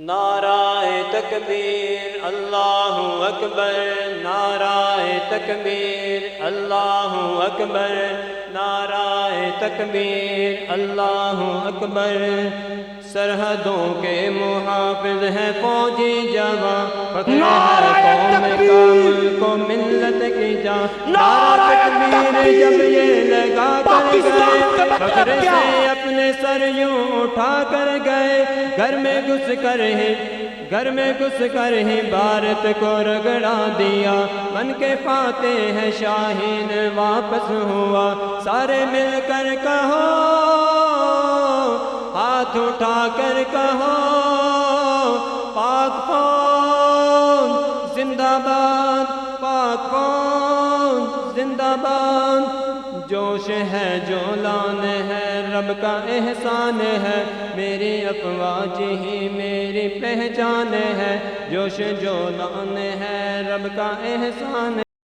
نعرہ تکبیر اللہ اکبر، نعرہ تکبیر اللہ اکبر، نعرہ تکبیر اللہ اکبر۔ سرحدوں کے محافظ ہیں فوجی جوان، فخر ہے قوم کا ملک و ملت کی جان۔ نعرہ تکبیر جب یہ لگا کر گئے، فخر سے اپنے سر یوں اٹھا کر گئے۔ گھر میں گھس کر ہی بھارت کو رگڑا دیا، بن کے فاتح ہے شاہین واپس ہوا۔ سارے مل کر کہو، ہاتھ اٹھا کر کہو، پاک فوج زندہ باد، پاک فوج زندہ باد۔ جوش ہے جولان ہے رب کا احسان ہے، میری افواج ہی میری پہچان ہے۔ جوش جولان ہے رب کا احسان